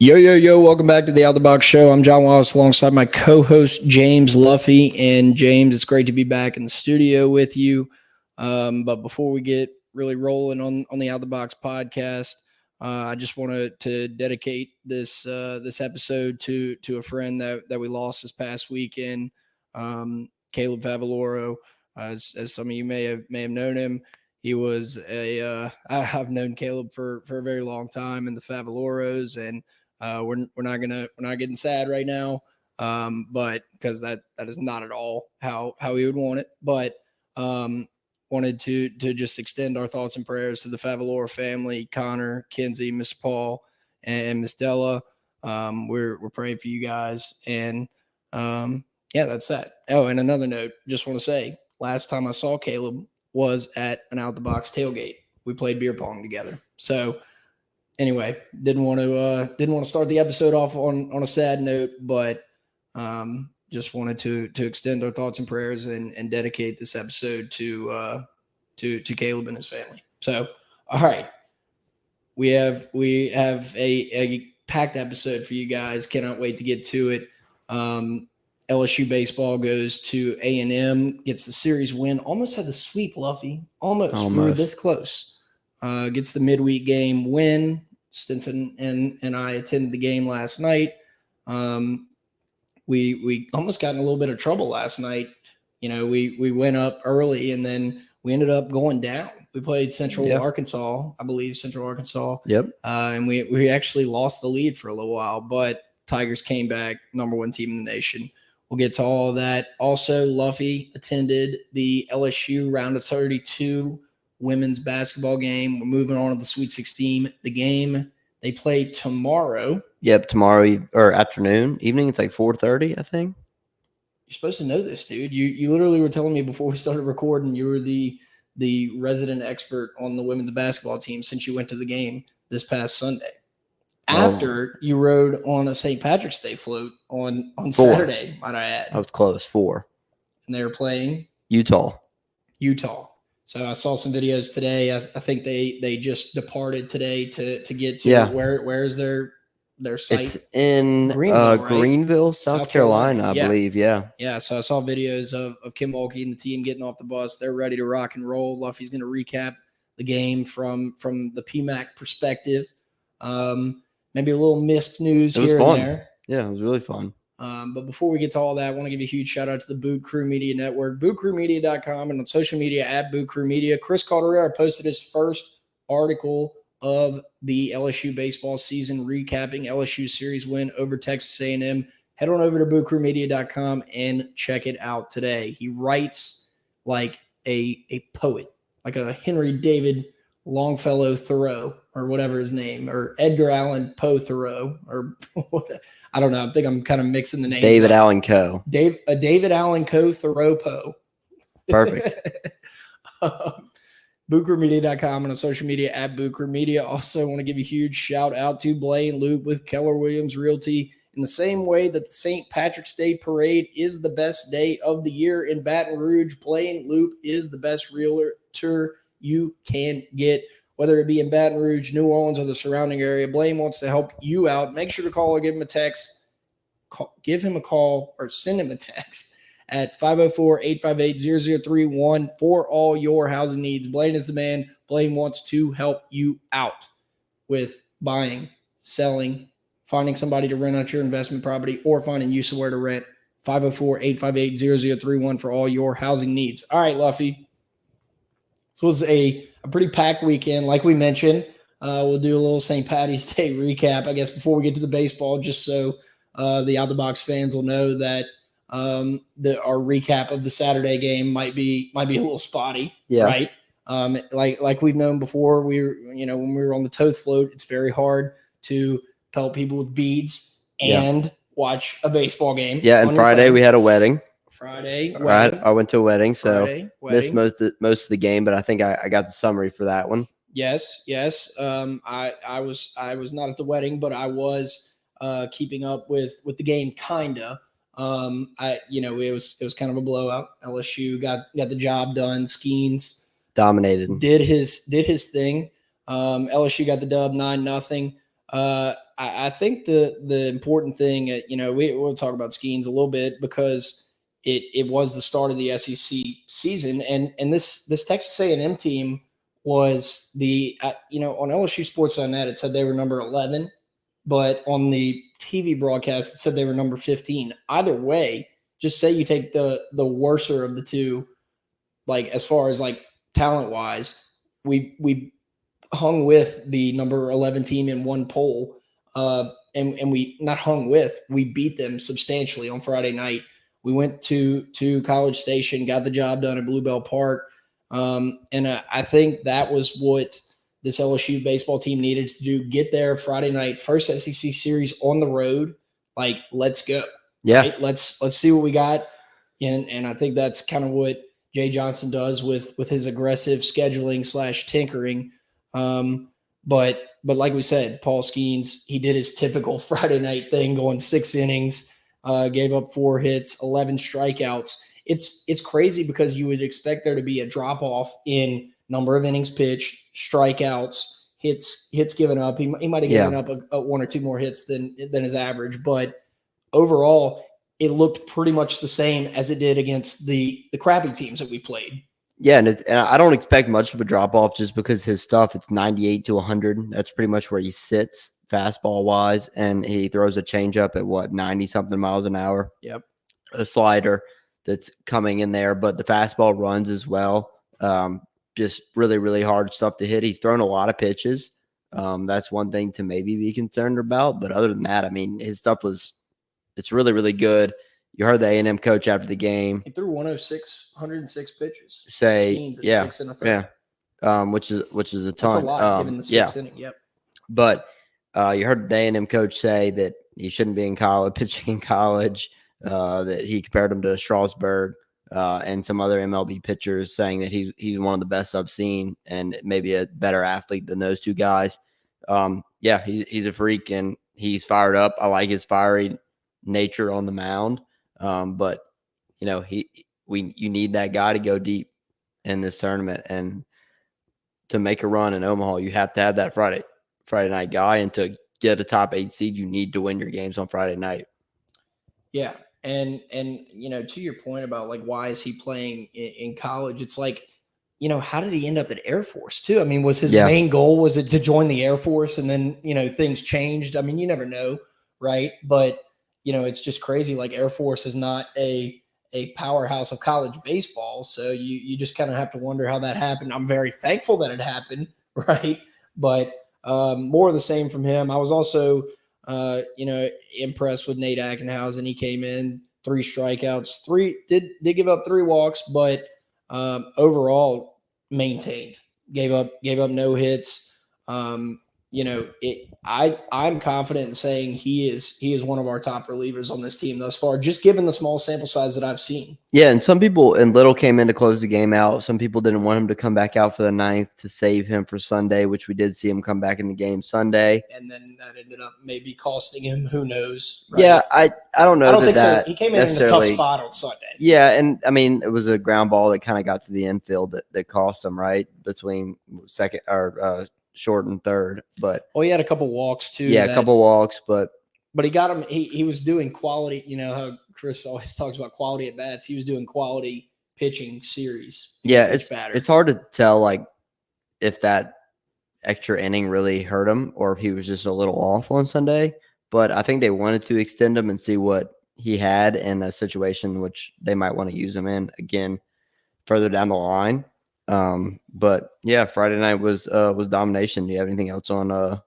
Yo, yo, yo, welcome back to the Out the Box Show. I'm John Wallace alongside my co-host, James Luffy. And James, it's great to be back in the studio with you. But before we get really rolling on the Out the Box podcast, I just wanted to dedicate this episode to a friend that we lost this past weekend, Caleb Favaloro. As some of you may have known him, he was I've known Caleb for a very long time in the Favaloros, and we're not getting sad right now, but because that is not at all how we would want it. But wanted to just extend our thoughts and prayers to the Favalora family, Connor, Kinsey, Miss Paul, and Miss Della. We're praying for you guys, and yeah, that's that. Oh, and another note, just want to say, last time I saw Caleb was at an Out the Box tailgate. We played beer pong together. So anyway, didn't want to start the episode off on a sad note, but just wanted to extend our thoughts and prayers and dedicate this episode to Caleb and his family. So, all right, we have a packed episode for you guys. Cannot wait to get to it. LSU baseball goes to A&M, gets the series win. Almost had the sweep, Luffy. Almost. We were this close. Gets the midweek game win. Stinson and I attended the game last night. We almost got in a little bit of trouble last night. You know, we went up early and then we ended up going down. We played Central Arkansas, I believe, Central Arkansas. Yep. And we actually lost the lead for a little while, but Tigers came back, number one team in the nation. We'll get to all of that. Also, Luffy attended the LSU round of 32 women's basketball game. We're moving on to the Sweet 16. The game they play tomorrow. Yep, tomorrow or afternoon, evening. It's like 4:30, I think. You're supposed to know this, dude. You literally were telling me before we started recording you were the resident expert on the women's basketball team since you went to the game this past Sunday. After you rode on a St. Patrick's Day float on Saturday, might I add. I was close, 4. And they were playing Utah. So I saw some videos today. I think they just departed today to get to where's their site? It's in Greenville, South Carolina, I believe. Yeah. Yeah. So I saw videos of Kim Mulkey and the team getting off the bus. They're ready to rock and roll. Luffy's going to recap the game from the PMAC perspective. Maybe a little missed news here and there. Yeah, it was really fun. But before we get to all that, I want to give a huge shout out to the Boot Crew Media Network, bootcrewmedia.com, and on social media at Boot Crew Media. Chris Calderera posted his first article of the LSU baseball season, recapping LSU series win over Texas A&M. Head on over to bootcrewmedia.com and check it out today. He writes like a poet, like a Henry David Longfellow Thoreau or whatever his name, or Edgar Allan Poe Thoreau, or I don't know. I think I'm kind of mixing the names. David Allan Coe. David Allan Coe Thoreau Poe. Perfect. BootCrewMedia.com and on social media at BootCrewMedia. Also want to give a huge shout out to Blaine Loop with Keller Williams Realty. In the same way that the St. Patrick's Day Parade is the best day of the year in Baton Rouge, Blaine Loop is the best realtor you can get, whether it be in Baton Rouge, New Orleans, or the surrounding area. Blaine wants to help you out. Make sure to call or give him a text. Give him a call or send him a text at 504-858-0031 for all your housing needs. Blaine is the man. Blaine wants to help you out with buying, selling, finding somebody to rent out your investment property, or finding you somewhere to rent. 504-858-0031 for all your housing needs. All right, Luffy. This was a pretty packed weekend. Like we mentioned, we'll do a little St. Patty's Day recap, I guess, before we get to the baseball, just so the Out the Box fans will know that our recap of the Saturday game might be a little spotty, right? Like we've known before, when we were on the Toth float, it's very hard to pelt people with beads and watch a baseball game. Yeah, and Friday we had a wedding. Wedding. I went to a wedding, so missed most of the game, but I think I got the summary for that one. Yes. I was not at the wedding, but I was keeping up with the game, kinda. It was kind of a blowout. LSU got the job done. Skeens dominated. Did his thing. LSU got the dub 9-0. I think the important thing, we'll talk about Skeens a little bit because it was the start of the SEC season, and this Texas A&M team was on LSU Sports.net it said they were number 11, but on the TV broadcast it said they were number 15. Either way, just say you take the worser of the two, like as far as like talent wise, we hung with the number 11 team in one poll. And we not hung with, we beat them substantially on Friday night. We went to College Station, got the job done at Bluebell Park. And I think that was what this LSU baseball team needed to do. Get there Friday night, first SEC series on the road. Like, let's go. Yeah. Right? Let's see what we got. And I think that's kind of what Jay Johnson does with his aggressive scheduling / tinkering. But like we said, Paul Skeens, he did his typical Friday night thing, going 6 innings, gave up 4 hits, 11 strikeouts. It's crazy because you would expect there to be a drop off in number of innings pitched, strikeouts, hits given up. He might have given up a 1 or 2 more hits than his average, but overall, it looked pretty much the same as it did against the crappy teams that we played. Yeah, and I don't expect much of a drop off just because his stuff, it's 98 to 100. That's pretty much where he sits fastball wise, and he throws a changeup at 90 something miles an hour. Yep, a slider that's coming in there, but the fastball runs as well. Just really, really hard stuff to hit. He's thrown a lot of pitches. That's one thing to maybe be concerned about, but other than that, I mean, his stuff it's really, really good. You heard the A&M coach after the game. He threw 106 pitches. Say, yeah, 6 1/3. Yeah, which is a ton. That's a lot given the 6th inning. Yep. But you heard the A&M coach say that he shouldn't be pitching in college. That he compared him to Strasburg and some other MLB pitchers, saying that he's one of the best I've seen and maybe a better athlete than those two guys. Yeah, he's a freak and he's fired up. I like his fiery nature on the mound. But you need that guy to go deep in this tournament, and to make a run in Omaha, you have to have that Friday night guy, and to get a top 8 seed, you need to win your games on Friday night. Yeah. And to your point about like, why is he playing in college? It's like, how did he end up at Air Force too? I mean, was his main goal, was it to join the Air Force and then, things changed? I mean, you never know. Right. But it's just crazy. Like, Air Force is not a powerhouse of college baseball. So you just kind of have to wonder how that happened. I'm very thankful that it happened. Right. But more of the same from him. I was also, impressed with Nate Ackenhausen. He came in, 3 strikeouts, did give up 3 walks, but overall maintained, gave up no hits. I'm confident in saying he is one of our top relievers on this team thus far, just given the small sample size that I've seen. Yeah, and some people, and Little came in to close the game out. Some people didn't want him to come back out for the 9th to save him for Sunday, which we did see him come back in the game Sunday. And then that ended up maybe costing him. Who knows? Right? Yeah, I don't know. I don't think so. He came in a tough spot on Sunday. Yeah, and I mean, it was a ground ball that kind of got to the infield that cost him, right, between second or short and third. But he had a couple walks too. Yeah, a couple walks, but he got him. He was doing quality. You know how Chris always talks about quality at bats. He was doing quality pitching series. Yeah, it's hard to tell like if that extra inning really hurt him or if he was just a little off on Sunday. But I think they wanted to extend him and see what he had in a situation which they might want to use him in again further down the line. But yeah, Friday night was domination. Do you have anything else on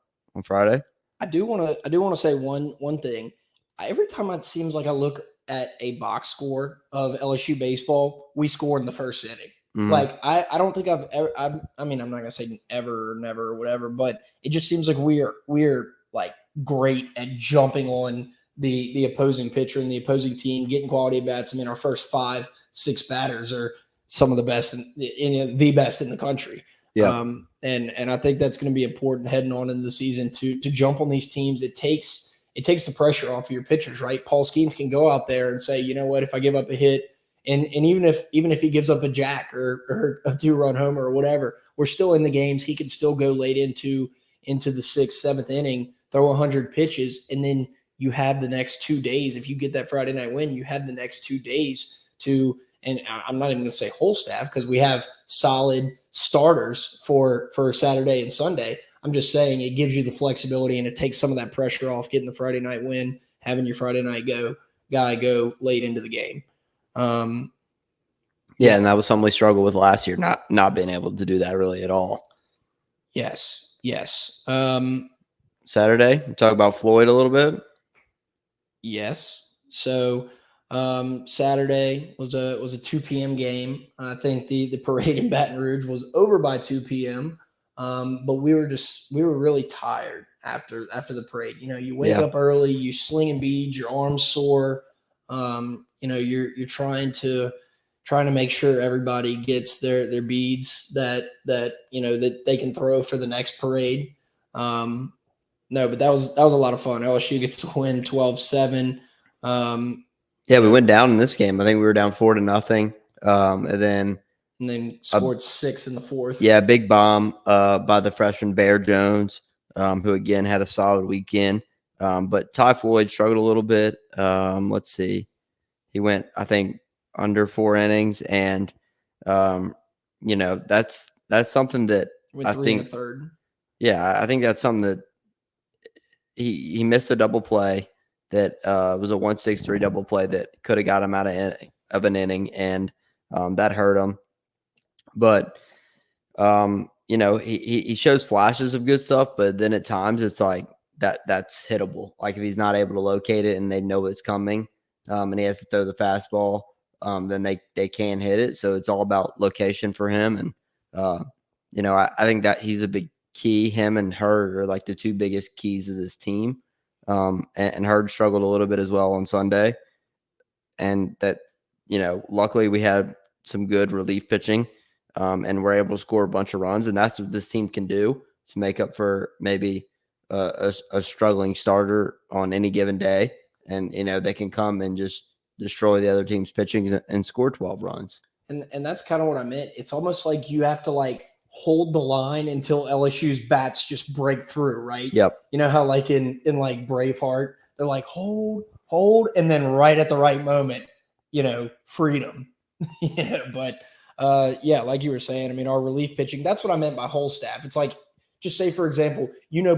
Friday? I do want to say one thing. Every time it seems like I look at a box score of LSU baseball, we score in the first inning. Mm-hmm. Like I don't think I've ever. I mean, I'm not gonna say ever or never or whatever, but it just seems like we're like great at jumping on the opposing pitcher and the opposing team, getting quality at bats. I mean, our first 5-6 batters are some of the best in the best in the country. Yeah. And I think that's going to be important heading on into the season to jump on these teams. It takes the pressure off of your pitchers, right? Paul Skeens can go out there and say, you know what, if I give up a hit, and even if he gives up a jack or a 2-run homer or whatever, we're still in the games. He can still go late into the 6th, 7th inning, throw 100 pitches, and then you have the next 2 days. If you get that Friday night win, you have the next 2 days to, and I'm not even going to say whole staff because we have solid starters for Saturday and Sunday. I'm just saying it gives you the flexibility and it takes some of that pressure off getting the Friday night win, having your Friday night guy go late into the game. Yeah, and that was something we struggled with last year, not being able to do that really at all. Yes. Saturday, talk about Floyd a little bit. Yes. So Saturday was a 2 p.m. game. I think the parade in Baton Rouge was over by 2 p.m. But we were really tired after the parade. You wake up early, you slinging beads, your arms sore. You're trying to make sure everybody gets their beads that they can throw for the next parade. No, but that was a lot of fun. LSU gets to win 12-7. We went down in this game. I think we were down 4-0. And then scored 6 in the fourth. Yeah, big bomb by the freshman Bear Jones, who again had a solid weekend. But Ty Floyd struggled a little bit. Let's see. He went, I think, under 4 innings, and that's something that I think in the third. Yeah, I think that's something that he missed a double play that was a 1-6-3 double play that could have got him out of an inning, and that hurt him. But he shows flashes of good stuff, but then at times it's like that's hittable. Like if he's not able to locate it and they know it's coming, and he has to throw the fastball, then they can hit it. So it's all about location for him. And I think that he's a big key. Him and Hurd are like the 2 biggest keys of this team. And Hurd struggled a little bit as well on Sunday. And that, luckily we had some good relief pitching, and we're able to score a bunch of runs. And that's what this team can do to make up for maybe a struggling starter on any given day. And, they can come and just destroy the other team's pitching and score 12 runs. And that's kind of what I meant. It's almost like you have to hold the line until LSU's bats just break through, right? Yep. You know how in Braveheart, they're like, hold, and then right at the right moment, freedom. But like you were saying, I mean, our relief pitching, that's what I meant by whole staff. It's like, just say, for example,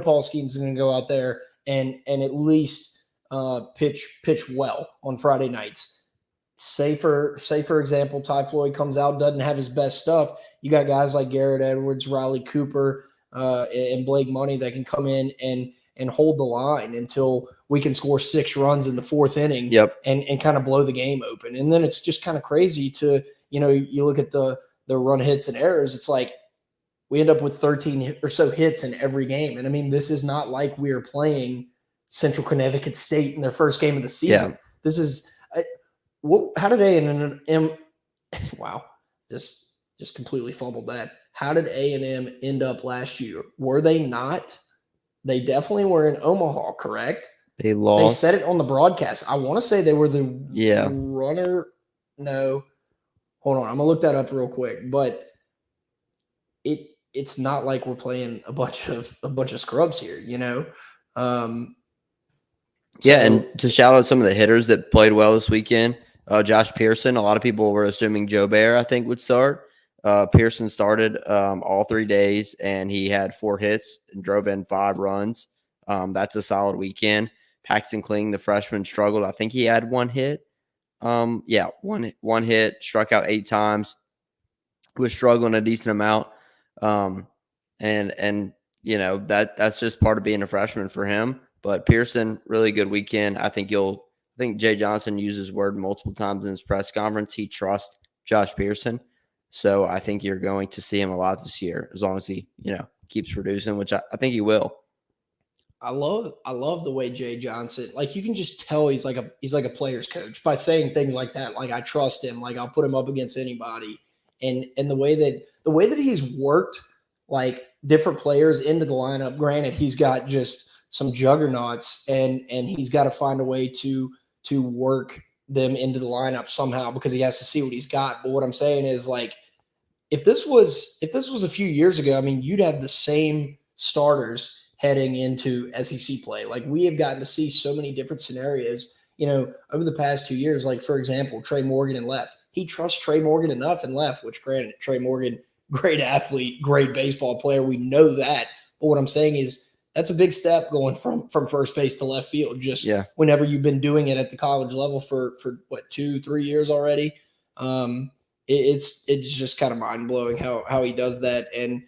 Paul Skeen's going to go out there and at least pitch well on Friday nights. Say for example, Ty Floyd comes out, doesn't have his best stuff. You got guys like Garrett Edwards, Riley Cooper, and Blake Money that can come in and hold the line until we can score 6 runs in the 4th inning. Yep. And kind of blow the game open. And then it's just kind of crazy to, you look at the run hits and errors. It's like we end up with 13 or so hits in every game. And I mean, this is not like we are playing Central Connecticut State in their first game of the season. Yeah. This is how did A&M wow, just completely fumbled that. How did A&M end up last year? Were they not? They definitely were in Omaha, correct? They lost. They said it on the broadcast. I want to say they were the runner. No, hold on. I'm gonna look that up real quick. But it's not like we're playing a bunch of scrubs here, And to shout out some of the hitters that played well this weekend. Josh Pearson. A lot of people were assuming Joe Bear, I think, would start. Pearson started all 3 days, and he had 4 hits and drove in 5 runs. That's a solid weekend. Paxton Kling, the freshman, struggled. I think he had 1 hit. One hit, struck out 8 times, was struggling a decent amount. That's just part of being a freshman for him. But Pearson, really good weekend. I think Jay Johnson used his word multiple times in his press conference. He trusts Josh Pearson. So I think you're going to see him a lot this year, as long as he, keeps producing, which I think he will. I love the way Jay Johnson, you can just tell he's like a player's coach by saying things like that. Like, I trust him. Like, I'll put him up against anybody. And the way that he's worked different players into the lineup. Granted, he's got just some juggernauts, and he's got to find a way to work them into the lineup somehow because he has to see what he's got. But what I'm saying is, if this was a few years ago, I mean, you'd have the same starters heading into SEC play. Like, we have gotten to see so many different scenarios, over the past 2 years. Like, for example, Trey Morgan and left. He trusts Trey Morgan enough and left, which granted, Trey Morgan, great athlete, great baseball player. We know that. But what I'm saying is that's a big step going from first base to left field. Just whenever you've been doing it at the college level for what, 2-3 years already. It's just kind of mind blowing how he does that. And,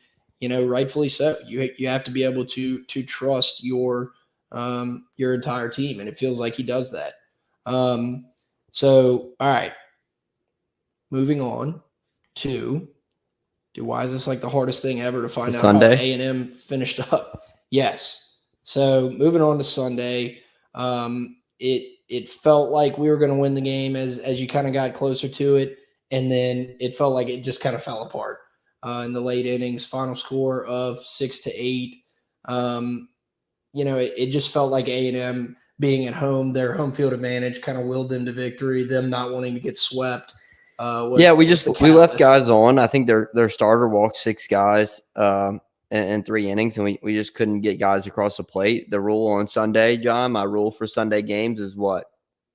rightfully so. You have to be able to trust your entire team. And it feels like he does that. So, all right, moving on to, why is this like the hardest thing ever to find out Sunday? How A&M finished up? Yes. So moving on to Sunday, it felt like we were going to win the game as you kind of got closer to it, and then it felt like it just kind of fell apart in the late innings. Final score of 6-8. It just felt like A&M being at home, their home field advantage kind of willed them to victory. Them not wanting to get swept. We left guys on. I think their starter walked 6 guys in 3 innings, and we just couldn't get guys across the plate. The rule on Sunday, John, my rule for Sunday games is what?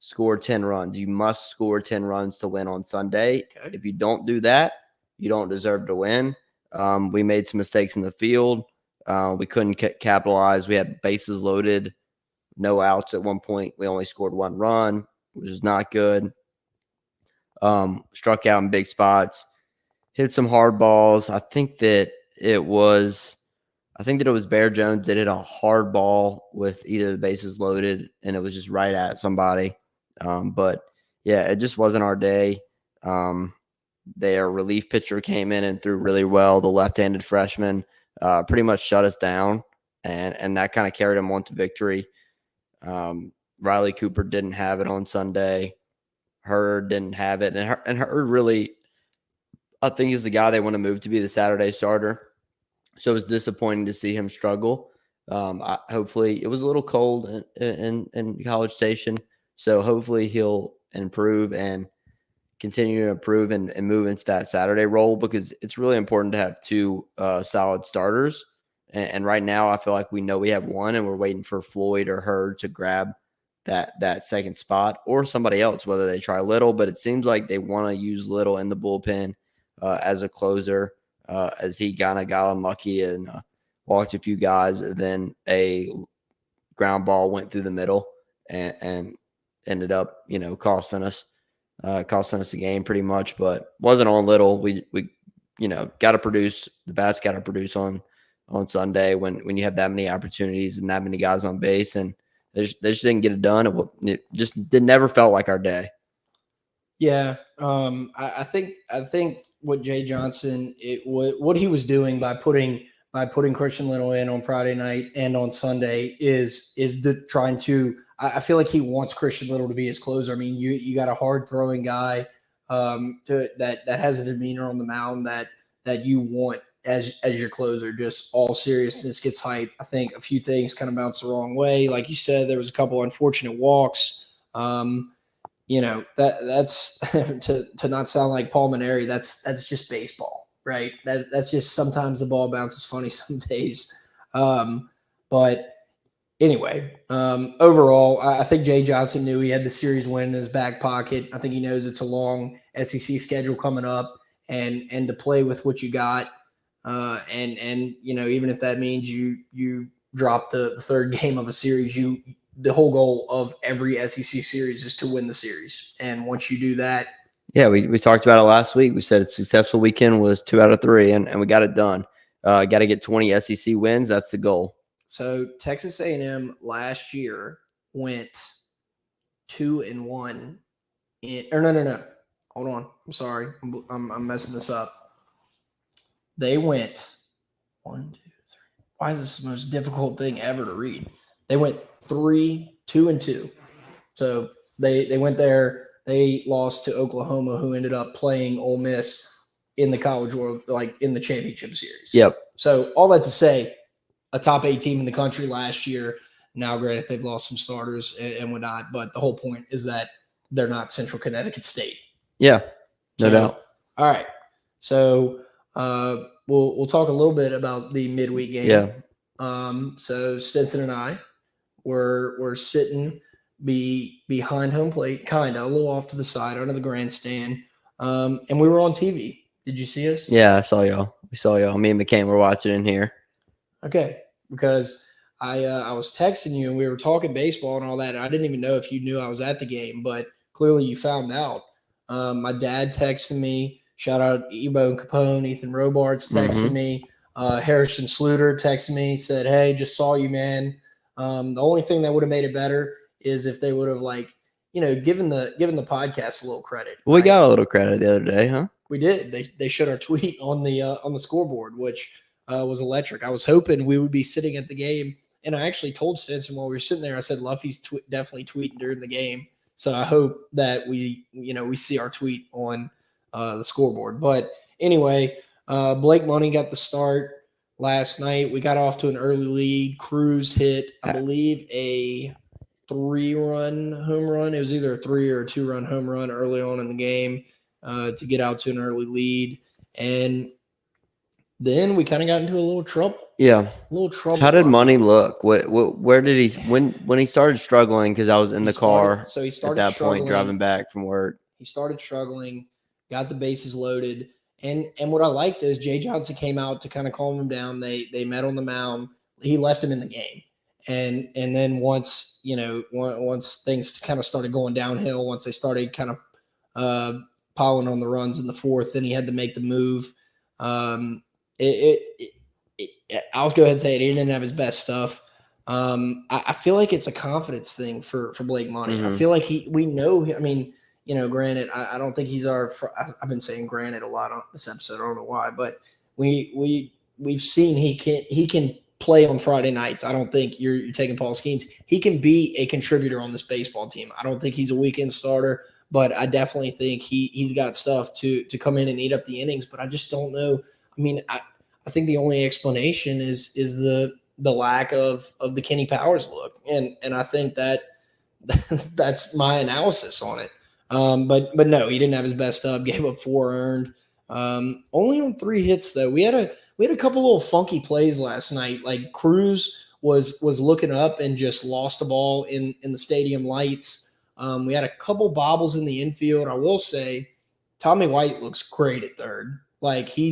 Score 10 runs. You must score 10 runs to win on Sunday. Okay. If you don't do that, you don't deserve to win. We made some mistakes in the field. We couldn't capitalize. We had bases loaded, no outs at one point. We only scored 1 run, which is not good. Struck out in big spots, hit some hard balls. I think that it was Bear Jones that hit a hard ball with either the bases loaded, and it was just right at somebody. But yeah, it just wasn't our day. Their relief pitcher came in and threw really well. The left-handed freshman pretty much shut us down, and that kind of carried them on to victory. Riley Cooper didn't have it on Sunday. Hurd didn't have it, and Hurd really, I think, is the guy they want to move to be the Saturday starter. So it was disappointing to see him struggle. Hopefully, it was a little cold in College Station, so hopefully he'll improve and continue to improve and move into that Saturday role, because it's really important to have 2 solid starters. And right now, I feel like we know we have one, and we're waiting for Floyd or Hurd to grab that second spot, or somebody else, whether they try Little. But it seems like they want to use Little in the bullpen as a closer, as he kind of got unlucky and walked a few guys. And then a ground ball went through the middle and ended up, costing us the game pretty much. But wasn't on Little. We got to produce. The bats got to produce on Sunday when you have that many opportunities and that many guys on base, and they just didn't get it done. It never felt like our day. Yeah, I think what Jay Johnson, what he was doing by putting Christian Little in on Friday night and on Sunday is trying to. I feel like he wants Christian Little to be his closer. I mean, you got a hard throwing guy that has a demeanor on the mound that you want as your closer. Just all seriousness gets hype. I think a few things kind of bounced the wrong way. Like you said, there was a couple unfortunate walks. That's to not sound like Paul Maneri, that's just baseball, right? That's just sometimes the ball bounces funny some days. But anyway, overall, I think Jay Johnson knew he had the series win in his back pocket. I think he knows it's a long SEC schedule coming up, and to play with what you got. And even if that means you drop the third game of a series, the whole goal of every SEC series is to win the series. And once you do that. Yeah, we talked about it last week. We said a successful weekend was 2 out of 3, and we got it done. Got to get 20 SEC wins. That's the goal. So Texas A&M last year went 2-1. No. Hold on. I'm sorry. I'm messing this up. They went 1, 2, 3. Why is this the most difficult thing ever to read? They went 2-2. So they went there. They lost to Oklahoma, who ended up playing Ole Miss in the College World, like in the championship series. Yep. So all that to say, a top 8 team in the country last year. Now, granted, they've lost some starters and whatnot, but the whole point is that they're not Central Connecticut State. Yeah, no doubt. All right. So we'll talk a little bit about the midweek game. Yeah. So Stinson and I were sitting behind home plate, kind of a little off to the side under the grandstand, and we were on TV. Did you see us? Yeah, I saw y'all. We saw y'all. Me and McCain were watching in here. Okay, because I was texting you and we were talking baseball and all that. And I didn't even know if you knew I was at the game, but clearly you found out. My dad texted me. Shout out Ebo Capone, Ethan Robarts texted me. Harrison Sluter texted me, said, "Hey, just saw you, man." The only thing that would have made it better is if they would have given the podcast a little credit. We right? got a little credit the other day, huh? We did. They showed our tweet on the scoreboard, which was electric. I was hoping we would be sitting at the game, and I actually told Stinson while we were sitting there, I said Luffy's definitely tweeting during the game. So I hope that we see our tweet on the scoreboard. But anyway, Blake Money got the start last night. We got off to an early lead. Cruz hit, I believe, a 3-run home run. It was either a 3 or a 2-run home run early on in the game to get out to an early lead. And then we kind of got into a little trouble. Yeah. A little trouble. How did Money look? Where did he when he started struggling? Because I was in the car. So he started at that point driving back from work. He started struggling, got the bases loaded, and what I liked is Jay Johnson came out to kind of calm him down. They met on the mound. He left him in the game. And then once things kind of started going downhill, once they started kind of piling on the runs in the fourth, then he had to make the move. I'll go ahead and say it. He didn't have his best stuff. I feel like it's a confidence thing for Blake Money. Mm-hmm. I feel like we know. I mean, granted, I don't think he's I've been saying granted a lot on this episode. I don't know why, but we've seen he can play on Friday nights. I don't think you're taking Paul Skeens. He can be a contributor on this baseball team. I don't think he's a weekend starter, but I definitely think he's got stuff to come in and eat up the innings. But I just don't know. I mean, I think the only explanation is the lack of the Kenny Powers look, and I think that's my analysis on it. But no, he didn't have his best stuff. Gave up 4 earned. Only on 3 hits though. We had a couple little funky plays last night. Like Cruz was looking up and just lost the ball in the stadium lights. We had a couple bobbles in the infield. I will say, Tommy White looks great at third. Like he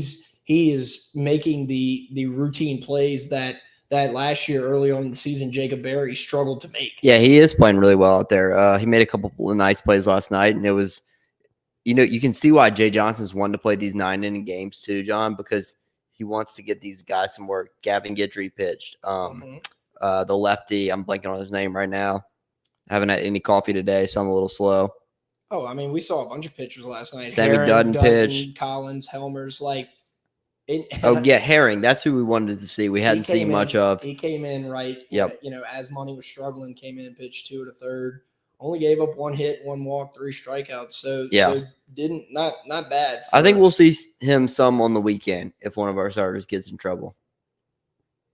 is making the routine plays that last year early on in the season Jacob Berry struggled to make. Yeah, he is playing really well out there. He made a couple of nice plays last night, and it was, you can see why Jay Johnson's wanted to play these 9-inning games too, John, because he wants to get these guys some work. Gavin Guidry pitched. The lefty, I'm blanking on his name right now. I haven't had any coffee today, so I'm a little slow. Oh, I mean, we saw a bunch of pitchers last night. Sammy Dutton pitched. Collins, Helmers, Herring. That's who we wanted to see. We hadn't seen much of. He came in right. Yep. As Money was struggling, came in and pitched 2 to third. Only gave up 1 hit, 1 walk, 3 strikeouts. So didn't not bad. I think we'll see him some on the weekend if one of our starters gets in trouble.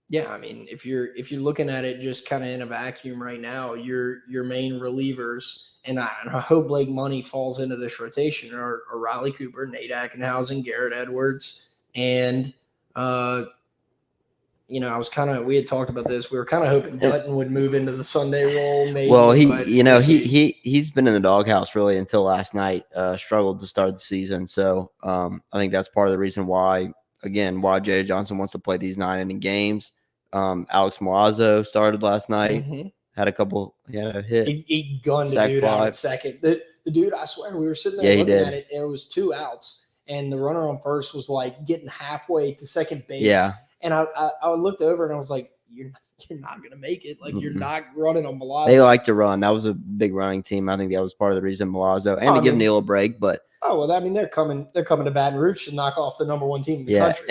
Yeah, I mean, if you're looking at it just kind of in a vacuum right now, your main relievers, and I hope Blake Money falls into this rotation, are Riley Cooper, Nate Ackenhausen, Garrett Edwards, and we had talked about this. We were kind of hoping Dutton would move into the Sunday role. Maybe. Well, he's been in the doghouse really until last night. Struggled to start the season, so I think that's part of the reason why Jay Johnson wants to play these 9-inning games. Alex Milazzo started last night. Mm-hmm. Had a hit. He gunned a dude out at second. The dude, I swear, we were sitting there looking at it, and it was 2 outs, and the runner on first was like getting halfway to second base. Yeah. And I looked over and I was like, you're not gonna make it. Like you're not running on Milazzo. They like to run. That was a big running team. I think that was part of the reason Milazzo and to give Neal a break, but. Oh well, I mean they're coming to Baton Rouge to knock off the #1 team in the country.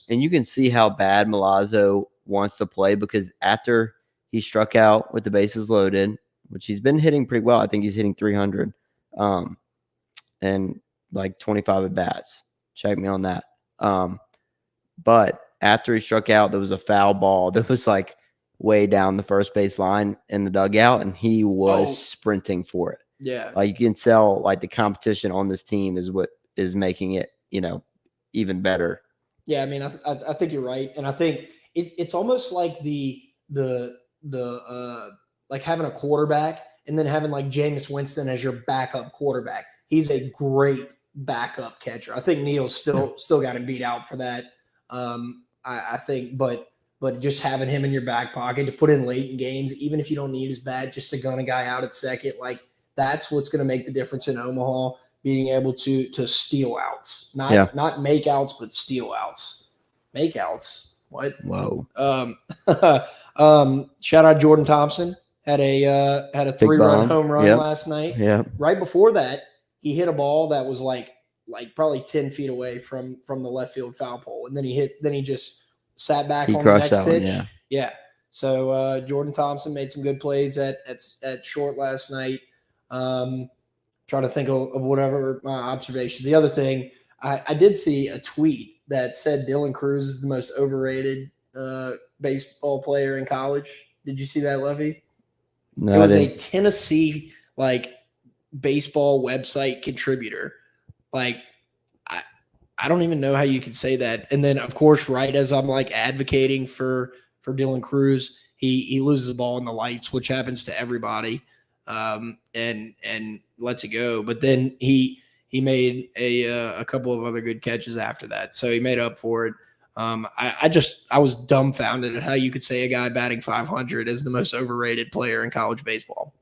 And you can see how bad Milazzo wants to play because after he struck out with the bases loaded, which he's been hitting pretty well. I think he's hitting 300, and like 25 at bats. Check me on that. But after he struck out, there was a foul ball that was like way down the first base line in the dugout, and he was sprinting for it. Yeah. Like you can tell like the competition on this team is what is making it, even better. Yeah, I mean, I think you're right. And I think it's almost like like having a quarterback and then having like Jameis Winston as your backup quarterback. He's a great backup catcher. I think Neal's still got him beat out for that. I think, but just having him in your back pocket to put in late in games, even if you don't need his bat, just to gun a guy out at second, like that's what's going to make the difference in Omaha. Being able to steal outs, not make outs, but steal outs. Make outs. What? Whoa. Shout out Jordan Thompson. Had a 3-run home run last night. Yeah. Right before that, he hit a ball that was like probably 10 feet away from the left field foul pole, and then he just sat back on the next pitch. One, yeah. So Jordan Thompson made some good plays at short last night. Try to think of whatever my observations. The other thing, I did see a tweet that said Dylan Cruz is the most overrated baseball player in college. Did you see that, Levy? No, it was a Tennessee baseball website contributor. Like, I don't even know how you could say that. And then, of course, right as I'm like advocating for Dylan Cruz, he loses the ball in the lights, which happens to everybody. And lets it go. But then he made a couple of other good catches after that. So he made up for it. I was dumbfounded at how you could say a guy batting 500 is the most overrated player in college baseball.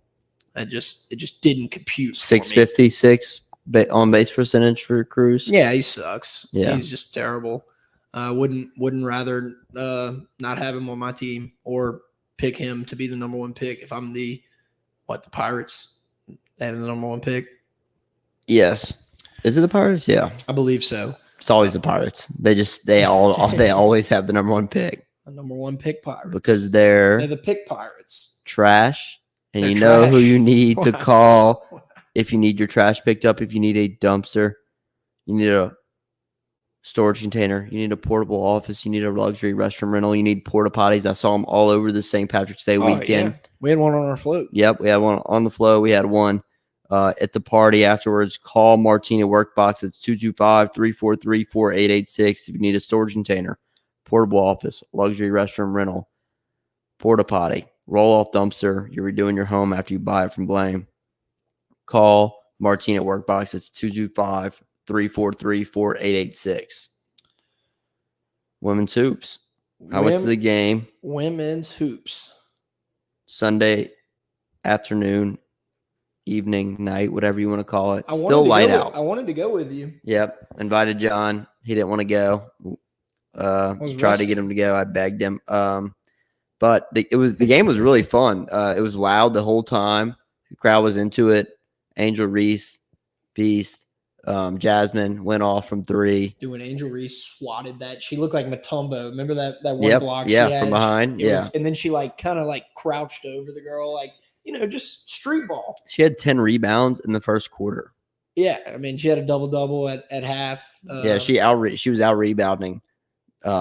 It just didn't compute. 656 on base percentage for Cruz. Yeah, he sucks. Yeah. He's just terrible. Wouldn't rather not have him on my team or pick him to be the number one pick if I'm the Pirates? They have the number one pick? Yes. Is it the Pirates? Yeah. I believe so. It's always the Pirates. They always have the number one pick. The number one pick Pirates. Because they're the pick Pirates. Trash. And they're you trash. Know who you need to call if you need your trash picked up, if you need a dumpster, you need a storage container, you need a portable office, you need a luxury restroom rental, you need porta potties. I saw them all over the St. Patrick's Day weekend. Yeah. We had one on our float. Yep, we had one on the float. We had one at the party afterwards. Call Martina Workbox. It's 225-343-4886 if you need a storage container, portable office, luxury restroom rental, porta potty, roll-off dumpster. You're redoing your home after you buy it from Blame. Call Martina Workbox. It's 225-343-4886. Women's hoops. How was the game? Women's hoops. Sunday afternoon, evening, night, whatever you want to call it. Still light out. I wanted to go with you. Yep. Invited John. He didn't want to go. Tried to get him to go. I begged him. But the game was really fun. It was loud the whole time. The crowd was into it. Angel Reese, Beast, Jasmine went off from 3. Dude, when Angel Reese swatted that, she looked like Matumbo. Remember that one block? Yeah, from behind. And then she kind of crouched over the girl, just street ball. She had 10 rebounds in the first quarter. Yeah, I mean, she had a double at half. She was out rebounding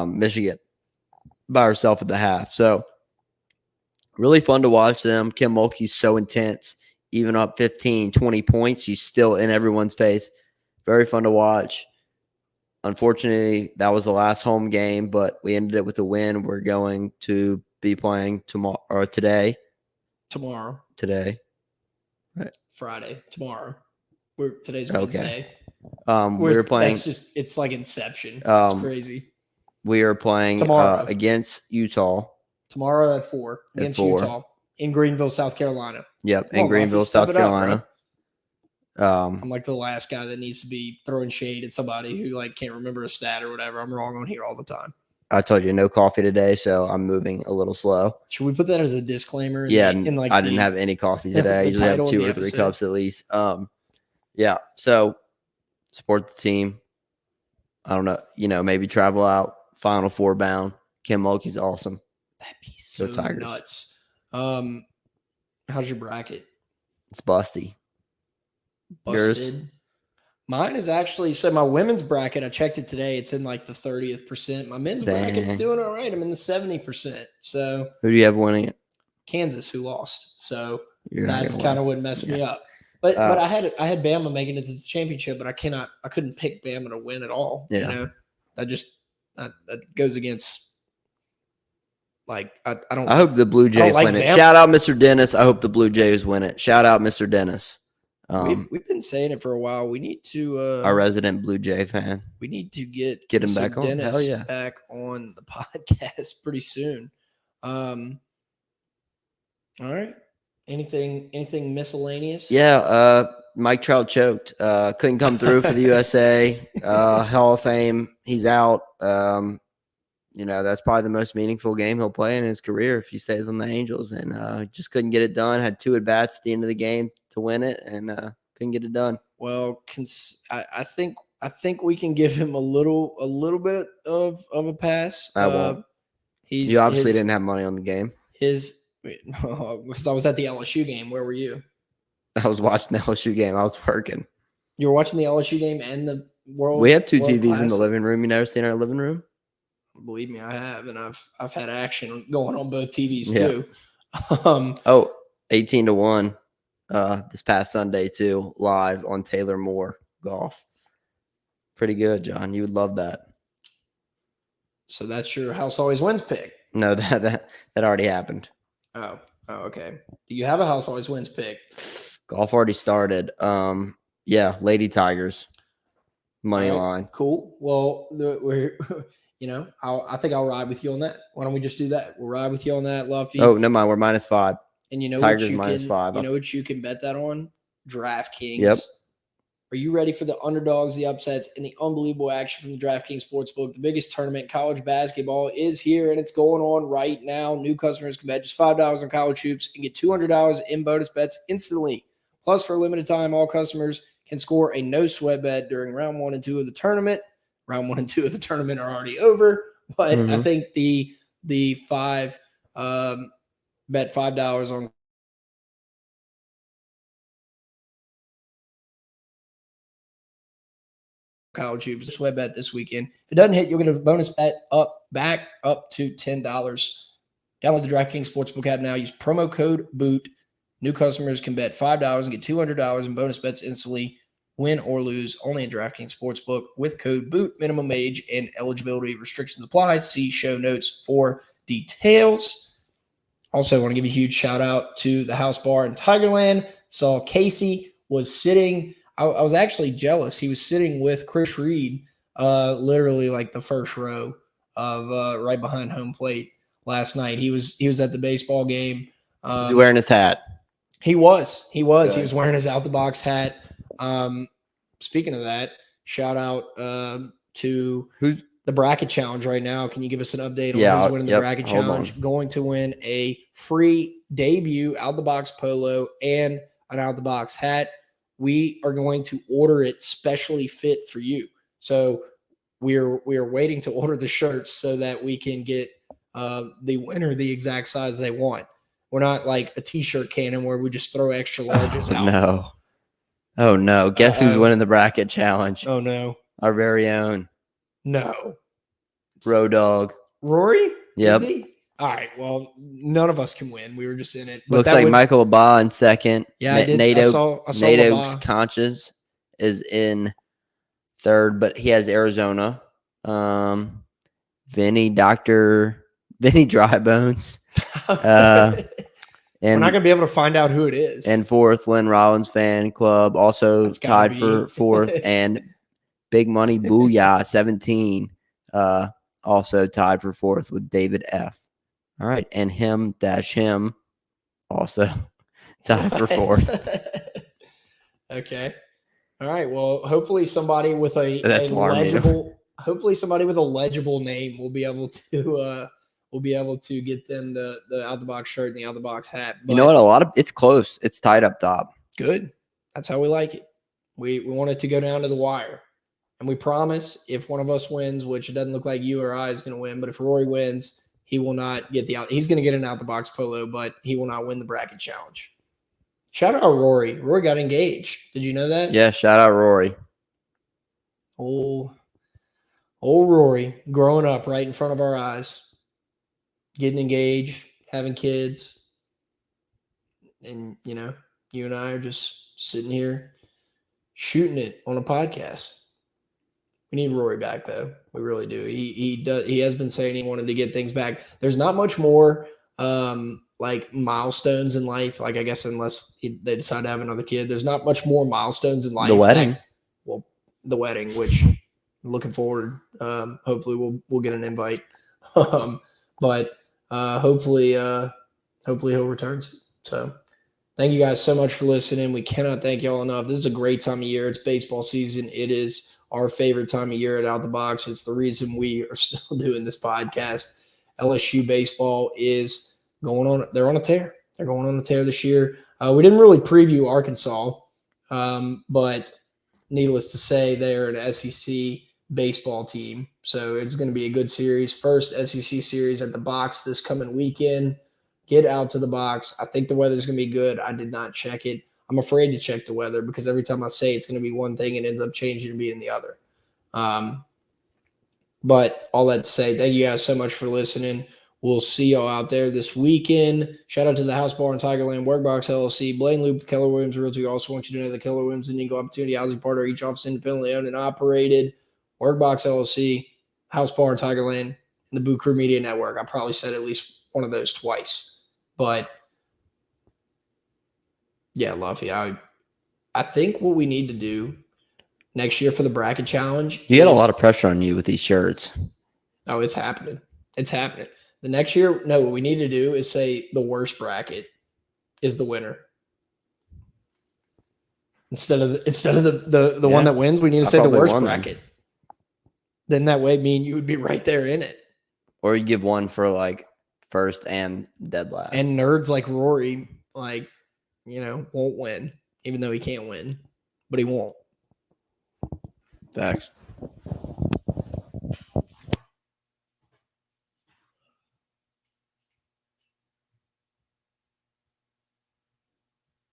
Michigan by herself at the half. So really fun to watch them. Kim Mulkey's so intense. Even up 15, 20 points, she's still in everyone's face. Very fun to watch. Unfortunately, that was the last home game, but we ended it with a win. We're going to be playing today. Today. Right. Friday. Tomorrow. Today's Wednesday. We're playing. It's like Inception. It's crazy. We are playing against Utah. Tomorrow at 4 against Utah in Greenville, South Carolina. Yep, in Greenville, South Carolina. I'm like the last guy that needs to be throwing shade at somebody who can't remember a stat or whatever. I'm wrong on here all the time. I told you no coffee today, so I'm moving a little slow. Should we put that as a disclaimer? I didn't have any coffee today. I usually have 2 or 3 cups at least. Yeah. So support the team. I don't know. Maybe travel out. Final 4 bound. Kim Mulkey's awesome. That'd be so nuts. How's your bracket? It's busty. Busted. Yours? Mine is actually my women's bracket. I checked it today. It's in the 30th%. My men's bracket's doing all right. I'm in the 70%. So who do you have winning it? Kansas, who lost. So that's kind of what messed me up. But I had Bama making it to the championship, but I couldn't pick Bama to win at all. Yeah. That goes against Like I don't. I hope the Blue Jays like win it. them. Shout out Mr. Dennis. I hope the Blue Jays win it. Shout out Mr. Dennis. We've been saying it for a while. We need to our resident Blue Jay fan. We need to get him Mr. back on. Dennis Hell yeah. back on the podcast pretty soon. All right. Anything miscellaneous? Yeah, Mike Trout choked. Couldn't come through for the USA Hall of Fame. He's out. That's probably the most meaningful game he'll play in his career if he stays on the Angels. And just couldn't get it done. Had 2 at-bats at the end of the game to win it, and couldn't get it done. Well, I think we can give him a little bit of a pass. I won't. You obviously didn't have money on the game. Because I was at the LSU game. Where were you? I was watching the LSU game. I was working. You were watching the LSU game and the World. We have 2 World TVs in the Classic? living room. You never seen our living room? Believe me, I have, and I've had action going on both TVs Yeah. too. 18-1 this past Sunday too, live on Taylor Moore Golf. Pretty good, John. You would love that. So that's your house always wins pick. No, that already happened. Oh, okay. Do you have a house always wins pick? Golf already started. Yeah, Lady Tigers money line. Cool. Well, we're I think I'll ride with you on that. Why don't we just do that? We'll ride with you on that, Luffy. Oh, never mind. We're -5. And you know Tigers what you -5. You know what you can bet that on? DraftKings. Yep. Are you ready for the underdogs, the upsets, and the unbelievable action from the DraftKings Sportsbook? The biggest tournament in college basketball is here, and it's going on right now. New customers can bet just $5 on college hoops and get $200 in bonus bets instantly. Plus, for a limited time, all customers can score a no-sweat bet during round 1 and 2 of the tournament. Round 1 and 2 of the tournament are already over, but I think the bet $5 on college hoops sweat bet this weekend. If it doesn't hit, you'll get a bonus bet back up to $10. Download the DraftKings Sportsbook app now. Use promo code BOOT. New customers can bet $5 and get $200 in bonus bets instantly, win or lose. Only at DraftKings Sportsbook with code BOOT. Minimum age and eligibility restrictions apply. See show notes for details. Also, I want to give a huge shout out to the House Bar in Tigerland. Saw Casey was sitting. I was actually jealous. He was sitting with Chris Reed, literally like the first row of right behind home plate last night. He was at the baseball game. Was he wearing his hat? He was. Good. He was wearing his out the box hat. Speaking of that, shout out to Who's the bracket challenge right now. Can you give us an update on who's winning the bracket challenge? Going to win a free debut out the box polo and an out the box hat. We are going to order it specially fit for you. So we are waiting to order the shirts so that we can get the winner the exact size they want. We're not like a t-shirt cannon where we just throw extra larges out. No. Oh no. Guess who's winning the bracket challenge? Oh no. Our very own. No. Road Dog. Rory? Yep. Is he? All right. Well, none of us can win. We were just in it. But Looks like Michael Abah in second. Yeah, I did. I saw Nado's Abah. Conscious is in third, but he has Arizona. Vinny Drybones. We're not gonna be able to find out who it is. And fourth, Lynn Rollins Fan Club also tied for fourth, and Big Money Booyah 17 also tied for fourth with David F. All right, and him also tied for fourth. Okay. All right. Well, hopefully somebody with a legible name will be able to get them the out the box shirt and the out the box hat. But you know what? It's close. It's tied up top. Good. That's how we like it. We want it to go down to the wire. And we promise if one of us wins, which it doesn't look like you or I is going to win, but if Rory wins, he will not get he's going to get an out the box polo, but he will not win the bracket challenge. Shout out Rory. Rory got engaged. Did you know that? Yeah, shout out Rory. Old Rory growing up right in front of our eyes, getting engaged, having kids. And, you and I are just sitting here shooting it on a podcast. We need Rory back, though. We really do. He has been saying he wanted to get things back. There's not much more like milestones in life. Like I guess unless they decide to have another kid, there's not much more milestones in life. The wedding. The wedding, which I'm looking forward. Hopefully we'll get an invite. But hopefully he'll return. So thank you guys so much for listening. We cannot thank y'all enough. This is a great time of year. It's baseball season. It is our favorite time of year at Out the Box. It's the reason we are still doing this podcast. LSU baseball is going on. They're on a tear. They're going on a tear this year. We didn't really preview Arkansas, but needless to say, they're an SEC baseball team. So it's going to be a good series. First SEC series at the box this coming weekend. Get out to the box. I think the weather's going to be good. I did not check it. I'm afraid to check the weather because every time I say it's going to be one thing, it ends up changing to being the other. But all that to say, thank you guys so much for listening. We'll see y'all out there this weekend. Shout out to the House Bar in Tigerland, Workbox LLC, Blaine Loop with Keller Williams Realty. We also want you to know that Keller Williams and Eagle Opportunity Housing Partner, each office independently owned and operated. Workbox LLC, House Bar in Tigerland, and the Boo Crew Media Network. I probably said at least one of those twice. But yeah, Luffy, I think what we need to do next year for the bracket challenge. You had a lot of pressure on you with these shirts. Oh, it's happening. It's happening. The next year, no, what we need to do is say the worst bracket is the winner. Instead of the one that wins, we need to say the worst bracket. Then that way, me and you would be right there in it. Or you give one for like first and dead last. And nerds like Rory, like, won't win, even though he can't win, but he won't. Facts.